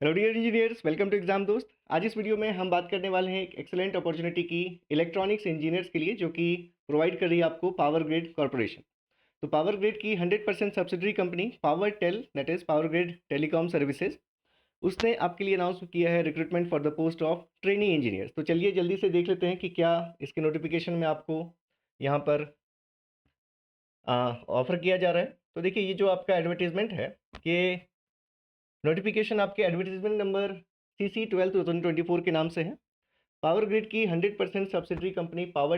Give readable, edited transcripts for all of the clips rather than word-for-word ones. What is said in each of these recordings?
Hello dear engineers, welcome to exam Dost. आज इस video में हम बात करने वाले हैं एक एक्सेलेंट अपॉर्चुनिटी की इलेक्ट्रॉनिक्स इंजीनियर्स के लिए, जो कि प्रोवाइड कर रही है आपको पावर ग्रिड कॉर्पोरेशन। तो पावर ग्रिड की 100% subsidiary company Power Tel, that is Power Grid Telecom Services, उसने आपके लिए अनाउंस किया है recruitment for the post of trainee engineers. तो चलिए जल्दी से देख लेते हैं कि क्या इसके नोटिफिकेशन में आपको यहाँ पर ऑफर किया जा रहा है। तो देखिए, ये जो आपका एडवर्टीजमेंट है, ये नोटिफिकेशन आपके एडवर्टीजमेंट नंबर CC12/2024 के नाम से है। पावर ग्रिड की 100% subsidiary company Power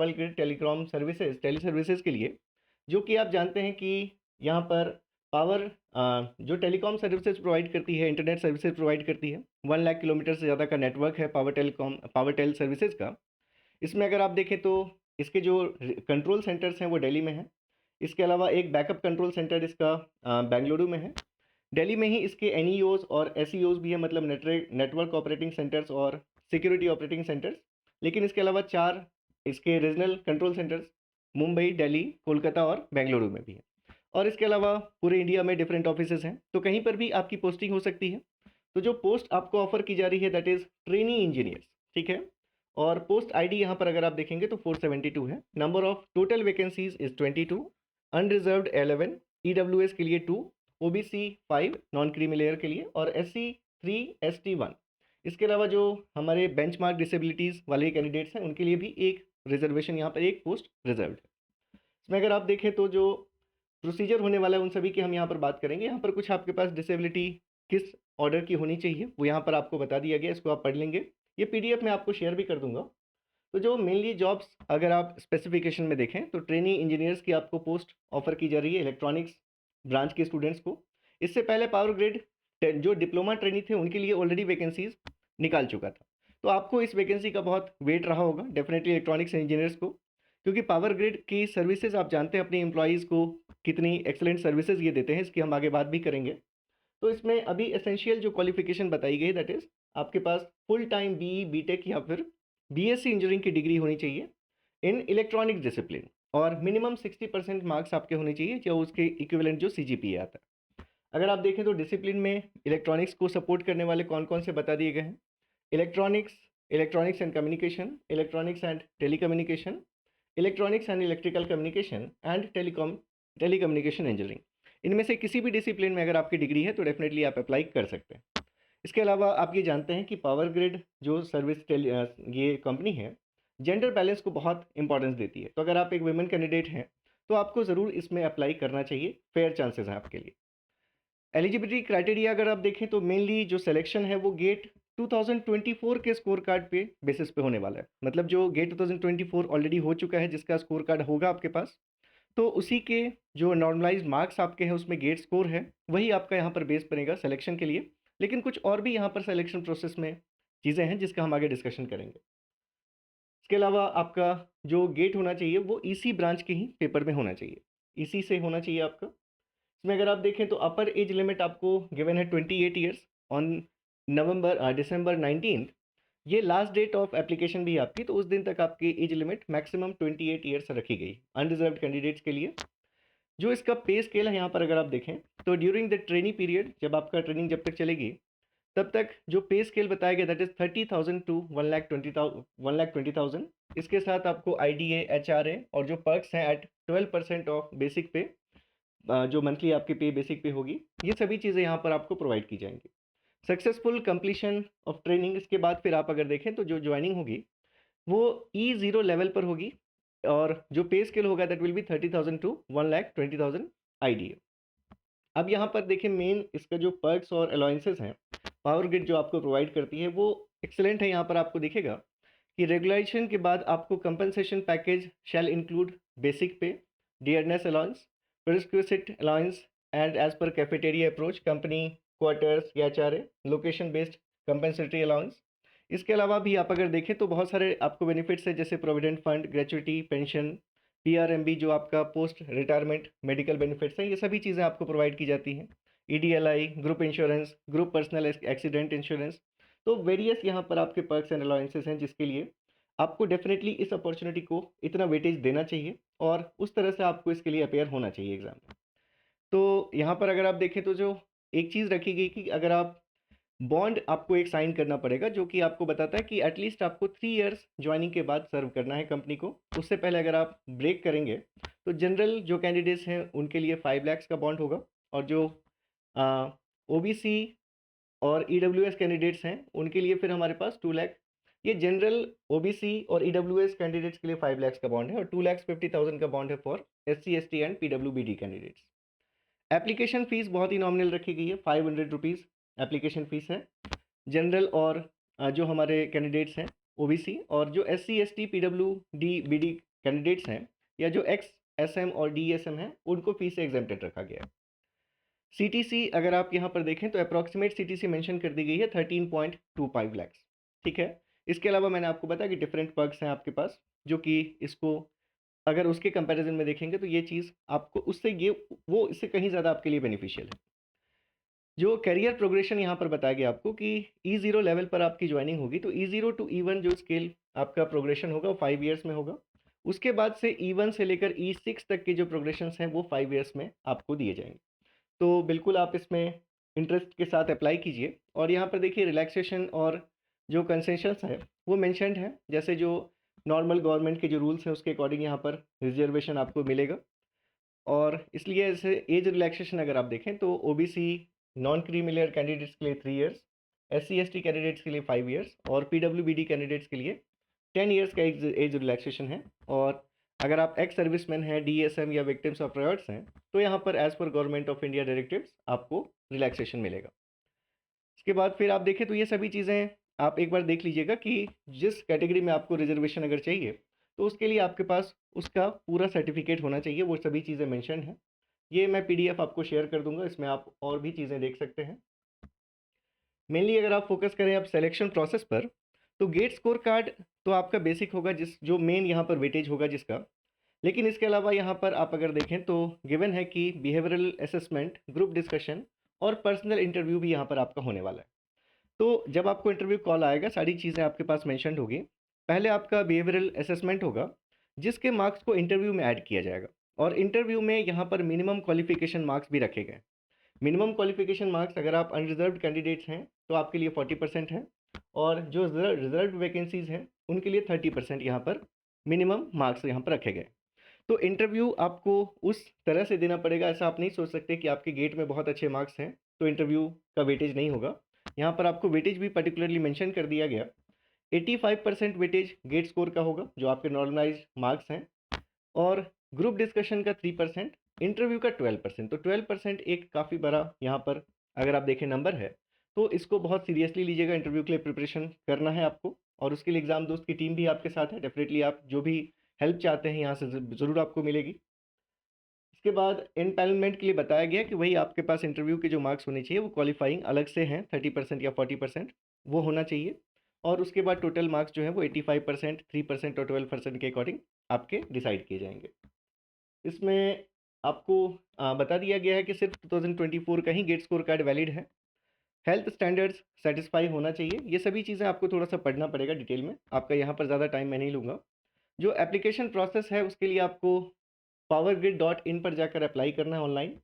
Grid Telecom Services, Tele Services के लिए, जो कि आप जानते हैं कि यहाँ पर पावर जो टेलीकॉम सर्विसेज प्रोवाइड करती है, इंटरनेट सर्विसेज प्रोवाइड करती है। 1 लाख किलोमीटर से ज़्यादा का नेटवर्क है पावर टेल सर्विसेज का। इसमें अगर आप देखें तो इसके जो कंट्रोल सेंटर्स हैं वो दिल्ली में हैं। इसके अलावा एक बैकअप कंट्रोल सेंटर इसका बेंगलुरु में है। दिल्ली में ही इसके NEOs और SEOs भी है, मतलब नेटवर्क ऑपरेटिंग सेंटर्स और सिक्योरिटी ऑपरेटिंग सेंटर्स। लेकिन इसके अलावा 4 इसके regional control centres Mumbai, Delhi, Kolkata और बेंगलुरु में भी है। और इसके अलावा पूरे इंडिया में डिफरेंट ऑफिसेज हैं, तो कहीं पर भी आपकी पोस्टिंग हो सकती है। तो जो पोस्ट आपको ऑफर की जा रही है, दैट इज़ ट्रेनी इंजीनियर्स, ठीक है। और पोस्ट ID यहाँ पर अगर आप देखेंगे तो 472 है। Number of total vacancies is 22, unreserved 11, EWS के लिए 2, OBC 5 नॉन क्रीमी लेयर के लिए, और SC 3, ST 1। इसके अलावा जो हमारे बेंचमार्क डिसेबिलिटीज़ वाले कैंडिडेट्स हैं, उनके लिए भी एक रिजर्वेशन, यहाँ पर एक पोस्ट रिजर्व्ड है। इसमें अगर आप देखें तो जो प्रोसीजर होने वाला है उन सभी की हम यहाँ पर बात करेंगे। यहाँ पर कुछ आपके पास डिसेबिलिटी किस ऑर्डर की होनी चाहिए वो यहाँ पर आपको बता दिया गया, इसको आप पढ़ लेंगे। ये PDF मैं आपको शेयर भी कर दूंगा। तो जो मेनली जॉब्स अगर आप स्पेसिफिकेशन में देखें तो ट्रेनी इंजीनियर्स की आपको पोस्ट ऑफर की जा रही है इलेक्ट्रॉनिक्स ब्रांच के स्टूडेंट्स को। इससे पहले पावर ग्रिड जो डिप्लोमा ट्रेनी थे उनके लिए ऑलरेडी वैकेंसीज निकाल चुका था। तो आपको इस वैकेंसी का बहुत वेट रहा होगा डेफिनेटली इलेक्ट्रॉनिक्स इंजीनियर्स को, क्योंकि पावर ग्रिड की सर्विसेज आप जानते हैं अपने एम्प्लॉयज़ को कितनी एक्सलेंट सर्विसेज ये देते हैं, इसकी हम आगे बात भी करेंगे। तो इसमें अभी एसेंशियल जो क्वालिफिकेशन बताई गई, दैट इज़ आपके पास फुल टाइम BE BTech या फिर BSc इंजीनियरिंग की डिग्री होनी चाहिए इन इलेक्ट्रॉनिक्स डिसिप्लिन, और मिनिमम 60% मार्क्स आपके होने चाहिए, जो उसके इक्विवेलेंट जो CGPA आता है। अगर आप देखें तो डिसिप्लिन में इलेक्ट्रॉनिक्स को सपोर्ट करने वाले कौन कौन से बता दिए गए हैं। Electronics, electronics and communication, electronics and telecommunication, electronics and electrical communication and telecommunication engineering. इनमें से किसी भी डिसिप्लिन में अगर आपकी डिग्री है तो डेफिनेटली आप अप्लाई कर सकते हैं। इसके अलावा आप ये जानते हैं कि पावर ग्रिड जो ये कंपनी है, जेंडर बैलेंस को बहुत इंपॉर्टेंस देती है। तो अगर आप एक वुमेन कैंडिडेट हैं तो आपको ज़रूर इसमें अप्लाई करना चाहिए, फेयर चांसेस हैं आपके लिए। एलिजिबिलिटी क्राइटेरिया अगर आप देखें तो मेनली जो सिलेक्शन है वो गेट 2024 के स्कोर कार्ड पे बेसिस पे होने वाला है। मतलब जो गेट 2024 ऑलरेडी हो चुका है, जिसका स्कोर कार्ड होगा आपके पास, तो उसी के जो नॉर्मलाइज्ड मार्क्स आपके हैं उसमें गेट स्कोर है, वही आपका यहाँ पर बेस बनेगा सिलेक्शन के लिए। लेकिन कुछ और भी यहाँ पर सिलेक्शन प्रोसेस में चीज़ें हैं जिसका हम आगे डिस्कशन करेंगे। इसके अलावा आपका जो गेट होना चाहिए वो EC ब्रांच के ही पेपर में होना चाहिए, EC से होना चाहिए आपका। इसमें अगर आप देखें तो अपर एज लिमिट आपको गिवन है 28 ईयर्स ऑन दिसंबर 19। ये लास्ट डेट ऑफ एप्लीकेशन भी है आपकी, तो उस दिन तक आपकी एज लिमिट मैक्सिमम 28 ईयर्स रखी गई अनरिजर्व्ड कैंडिडेट्स के लिए। जो इसका पे स्केल है यहाँ पर अगर आप देखें तो ड्यूरिंग द ट्रेनिंग पीरियड, जब आपका ट्रेनिंग जब तक चलेगी तब तक जो पे स्केल बताया गया, दैट इज 30,000 टू 1,20,000। इसके साथ आपको IDA, HRA और जो पर्क्स हैं एट 12% ऑफ बेसिक पे, जो मंथली आपकी पे बेसिक पे होगी, ये सभी चीज़ें यहाँ पर आपको प्रोवाइड की जाएंगी। सक्सेसफुल कंप्लीशन ऑफ ट्रेनिंग, इसके बाद फिर आप अगर देखें तो जो ज्वाइनिंग होगी वो E0 लेवल पर होगी, और जो पे स्केल होगा that will be 30,000 to 1,20,000 IDA। अब यहाँ पर देखें मेन इसका जो पर्क्स और अलाउंसेस हैं पावर ग्रिड जो आपको प्रोवाइड करती है वो एक्सेलेंट है। यहाँ पर आपको दिखेगा कि रेगुलेशन के बाद आपको compensation package shall include basic pay, dearness allowance, perquisite allowance and as per cafeteria approach, company quarters या HRA, location based compensatory allowance. इसके अलावा भी आप अगर देखें तो बहुत सारे आपको बेनिफिट्स है, जैसे provident fund, gratuity, pension, PRMB जो आपका पोस्ट रिटायरमेंट मेडिकल बेनिफिट्स हैं, ये सभी चीज़ें आपको प्रोवाइड की जाती हैं। EDLI, group insurance, group personal accident insurance. तो वेरियस यहाँ पर आपके पर्क्स एंड अलाउंसेस हैं, जिसके लिए आपको डेफिनेटली इस अपॉर्चुनिटी को इतना वेटेज देना चाहिए और उस तरह से आपको इसके लिए अपेयर होना चाहिए एग्जाम में। तो यहाँ पर अगर आप देखें तो जो एक चीज़ रखी गई कि अगर आप बॉन्ड आपको एक साइन करना पड़ेगा, जो कि आपको बताता है कि एटलीस्ट आपको 3 इयर्स ज्वाइनिंग के बाद सर्व करना है कंपनी को। उससे पहले अगर आप ब्रेक करेंगे तो जनरल जो कैंडिडेट्स हैं उनके लिए 5 लाख का बॉन्ड होगा, और जो ओबीसी और ईडब्ल्यूएस कैंडिडेट्स हैं उनके लिए फिर हमारे पास 2 लाख। ये जनरल, ओबीसी और ईडब्ल्यूएस कैंडिडेट्स के लिए 5 लाख का बॉन्ड है, और 2,50,000 का बॉन्ड है for SC ST and PWBD candidates. Application fees बहुत ही नॉमिनल रखी गई है, 500 रुपीज़ एप्लीकेशन फ़ीस है। जनरल और जो हमारे कैंडिडेट्स हैं ओबीसी, और जो SC ST PWD BD candidates हैं, या जो एक्स एसएम और डीएसएम हैं, उनको फ़ीस से एग्जेम्प्टेड रखा गया है। सीटीसी अगर आप यहाँ पर देखें तो अप्रॉक्सीमेट सीटीसी मेंशन कर दी गई है 13.25 लाख। ठीक है। इसके अलावा मैंने आपको बताया कि डिफरेंट पर्क्स हैं आपके पास, जो कि इसको अगर उसके कंपैरिजन में देखेंगे तो ये चीज़ आपको उससे ये वो इससे कहीं ज़्यादा आपके लिए बेनिफिशियल है। जो करियर प्रोग्रेशन यहाँ पर बताया गया आपको कि E0 लेवल पर आपकी ज्वाइनिंग होगी, तो E0 टू E1 जो स्केल आपका प्रोग्रेशन होगा वो 5 ईयर्स में होगा। उसके बाद से E1 से लेकर E6 तक के जो प्रोग्रेशंस हैं वो 5 ईयर्स में आपको दिए जाएंगे। तो बिल्कुल आप इसमें इंटरेस्ट के साथ अप्लाई कीजिए। और यहाँ पर देखिए रिलैक्सेशन और जो कंसेशंस है वो मेंशन्ड है, जैसे जो नॉर्मल गवर्नमेंट के जो रूल्स हैं उसके अकॉर्डिंग यहाँ पर रिजर्वेशन आपको मिलेगा। और इसलिए ऐसे एज रिलैक्सेशन अगर आप देखें तो ओबीसी नॉन क्रीमिलियर कैंडिडेट्स के लिए 3 इयर्स, एससी एसटी कैंडिडेट्स के लिए 5 इयर्स, और पीडब्ल्यूबीडी कैंडिडेट्स के लिए 10 इयर्स का एज रिलैक्सेशन है। और अगर आप एक्स सर्विसमैन हैं, डीएसएम या विक्टिम्स ऑफ रायट्स हैं, तो यहाँ पर एज पर गवर्नमेंट ऑफ इंडिया डायरेक्टिव्स आपको रिलैक्सेशन मिलेगा। इसके बाद फिर आप देखें तो ये सभी चीज़ें आप एक बार देख लीजिएगा कि जिस कैटेगरी में आपको रिजर्वेशन अगर चाहिए तो उसके लिए आपके पास उसका पूरा सर्टिफिकेट होना चाहिए, वो सभी चीज़ें मेंशन हैं। ये मैं पीडीएफ आपको शेयर कर दूंगा, इसमें आप और भी चीज़ें देख सकते हैं। मेनली अगर आप फोकस करें आप सिलेक्शन प्रोसेस पर, तो गेट स्कोर कार्ड तो आपका बेसिक होगा, जिस जो मेन यहाँ पर वेटेज होगा जिसका। लेकिन इसके अलावा यहाँ पर आप अगर देखें तो गिवन है कि बिहेवियरल असेसमेंट, ग्रुप डिस्कशन और पर्सनल इंटरव्यू भी यहाँ पर आपका होने वाला है। तो जब आपको इंटरव्यू कॉल आएगा सारी चीज़ें आपके पास मेंशन्ड होगी। पहले आपका बिहेवियरल असेसमेंट होगा, जिसके मार्क्स को इंटरव्यू में ऐड किया जाएगा, और इंटरव्यू में यहाँ पर मिनिमम क्वालिफिकेशन मार्क्स भी रखे गए। मिनिमम क्वालिफिकेशन मार्क्स अगर आप अनरिजर्व्ड कैंडिडेट्स हैं तो आपके लिए 40% है, और जो रिजर्व्ड वैकेंसीज हैं उनके लिए 30% यहाँ पर मिनिमम मार्क्स यहाँ पर रखे गए। तो इंटरव्यू आपको उस तरह से देना पड़ेगा, ऐसा आप नहीं सोच सकते कि आपके गेट में बहुत अच्छे मार्क्स हैं तो इंटरव्यू का वेटेज नहीं होगा। यहाँ पर आपको वेटेज भी पर्टिकुलरली मेंशन कर दिया गया। 85% वेटेज गेट स्कोर का होगा जो आपके नॉर्मलाइज मार्क्स हैं, और ग्रुप डिस्कशन का 3%, इंटरव्यू का 12%। तो 12% एक काफ़ी बड़ा यहाँ पर अगर आप देखें नंबर है, तो इसको बहुत सीरियसली लीजिएगा। इंटरव्यू के लिए प्रिपरेशन करना है आपको, और उसके लिए एग्ज़ाम दोस्त की टीम भी आपके साथ है। डेफिनेटली आप जो भी हेल्प चाहते हैं यहाँ से ज़रूर आपको मिलेगी। इसके बाद एम्पैनलमेंट के लिए बताया गया कि वही आपके पास इंटरव्यू के जो मार्क्स होने चाहिए वो क्वालिफाइंग अलग से हैं, 30% या 40% वो होना चाहिए। और उसके बाद टोटल मार्क्स जो है वो 85%, 3% और 12% के अकॉर्डिंग आपके डिसाइड किए जाएंगे। इसमें आपको बता दिया गया है कि सिर्फ 2024 का ही गेट स्कोर कार्ड वैलिड है। हेल्थ स्टैंडर्ड्स सेटिस्फाई होना चाहिए। ये सभी चीज़ें आपको थोड़ा सा पढ़ना पड़ेगा डिटेल में, आपका यहाँ पर ज़्यादा टाइम मैं नहीं लूँगा। जो एप्लीकेशन प्रोसेस है उसके लिए आपको powergrid.in पर जाकर अप्लाई करना है ऑनलाइन।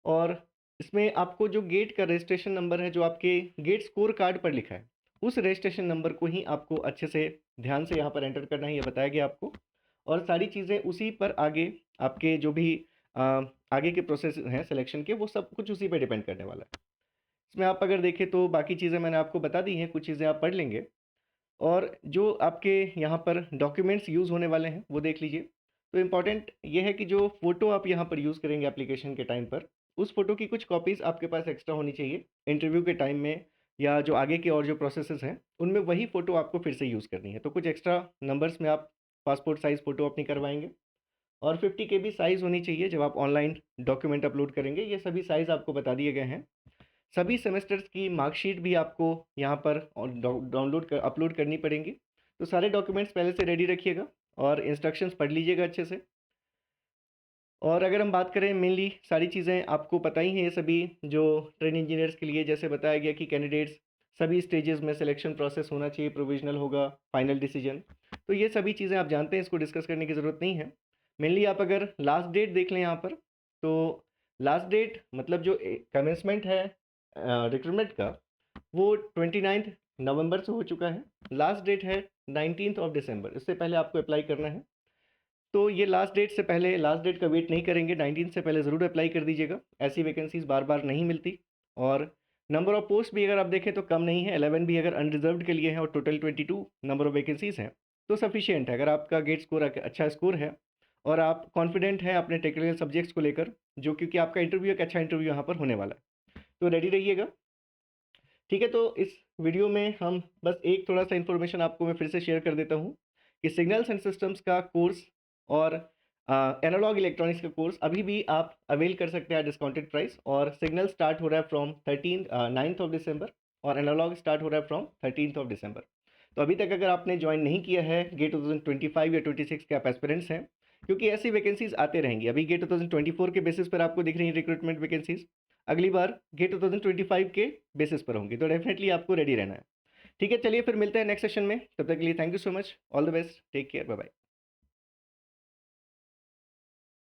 और इसमें आपको जो गेट का रजिस्ट्रेशन नंबर है जो आपके गेट स्कोर कार्ड पर लिखा है, उस रजिस्ट्रेशन नंबर को ही आपको अच्छे से ध्यान से यहाँ पर एंटर करना है, ये बताया गया आपको। और सारी चीज़ें उसी पर आगे आपके जो भी आ, आगे के प्रोसेस हैं सिलेक्शन के, वो सब कुछ उसी पे डिपेंड करने वाला है। इसमें आप अगर देखें तो बाकी चीज़ें मैंने आपको बता दी हैं, कुछ चीज़ें आप पढ़ लेंगे। और जो आपके यहाँ पर डॉक्यूमेंट्स यूज़ होने वाले हैं वो देख लीजिए। तो इम्पॉर्टेंट ये है कि जो फ़ोटो आप यहाँ पर यूज़ करेंगे एप्लीकेशन के टाइम पर, उस फ़ोटो की कुछ कॉपीज़ आपके पास एक्स्ट्रा होनी चाहिए इंटरव्यू के टाइम में, या जो आगे के और जो प्रोसेसेस हैं उनमें वही फ़ोटो आपको फिर से यूज़ करनी है। तो कुछ एक्स्ट्रा नंबर्स में आप पासपोर्ट साइज़ फ़ोटो अपनी करवाएंगे, और 50 KB साइज़ होनी चाहिए जब आप ऑनलाइन डॉक्यूमेंट अपलोड करेंगे। ये सभी साइज़ आपको बता दिए गए हैं। सभी सेमेस्टर्स की मार्कशीट भी आपको यहाँ पर डाउनलोड कर अपलोड करनी पड़ेंगी। तो सारे डॉक्यूमेंट्स पहले से रेडी रखिएगा और इंस्ट्रक्शंस पढ़ लीजिएगा अच्छे से। और अगर हम बात करें मेनली सारी चीज़ें आपको पता ही हैं, ये सभी जो ट्रेन इंजीनियर्स के लिए जैसे बताया गया कि कैंडिडेट्स सभी स्टेजेस में सिलेक्शन प्रोसेस होना चाहिए, प्रोविजनल होगा, फाइनल डिसीजन। तो ये सभी चीज़ें आप जानते हैं, इसको डिस्कस करने की ज़रूरत नहीं है। मेनली आप अगर लास्ट डेट देख लें यहाँ पर, तो लास्ट डेट मतलब जो कमेंसमेंट है रिक्रूटमेंट का, वो 29 नवंबर से हो चुका है। लास्ट डेट है 19 ऑफ दिसंबर, इससे पहले आपको अप्लाई करना है। तो ये लास्ट डेट से पहले, लास्ट डेट का वेट नहीं करेंगे, 19 से पहले ज़रूर अप्लाई कर दीजिएगा। ऐसी वैकेंसीज़ बार बार नहीं मिलती। और नंबर ऑफ़ पोस्ट भी अगर आप देखें तो कम नहीं है, 11 भी अगर अनरिजर्व्ड के लिए है और टोटल 22 नंबर ऑफ़ वैकेंसीज़ हैं, तो सफिशिएंट है। अगर आपका गेट स्कोर अच्छा स्कोर है और आप कॉन्फिडेंट हैं अपने टेक्निकल सब्जेक्ट्स को लेकर, जो क्योंकि आपका इंटरव्यू एक अच्छा इंटरव्यू यहाँ पर होने वाला है, तो रेडी रहिएगा। ठीक है, तो इस वीडियो में हम बस एक थोड़ा-सा इन्फॉर्मेशन आपको मैं फिर से शेयर कर देता हूँ कि सिग्नल्स एंड सिस्टम्स का कोर्स और एनालॉग इलेक्ट्रॉनिक्स का कोर्स अभी भी आप अवेल कर सकते हैं डिस्काउंटेड प्राइस। और सिग्नल स्टार्ट हो रहा है फ्रॉम 9th ऑफ दिसंबर और एनालॉग स्टार्ट हो रहा है फ्रॉम 13th ऑफ दिसंबर। तो अभी तक अगर आपने ज्वाइन नहीं किया है, गेट 2025 या 26 के आप एस्पिरेंट्स हैं, क्योंकि ऐसी वैकेंसीज आते रहेंगी। अभी गेट 2024 के बेसिस पर आपको दिख रही है रिक्रूटमेंट वैकेंसीज, अगली बार गेट 2025 के बेसिस पर होंगी, तो डेफिनेटली आपको रेडी रहना है। ठीक है, चलिए फिर मिलते हैं नेक्स्ट सेशन में। तब तक के लिए thank you so much, all the best, take care, bye bye.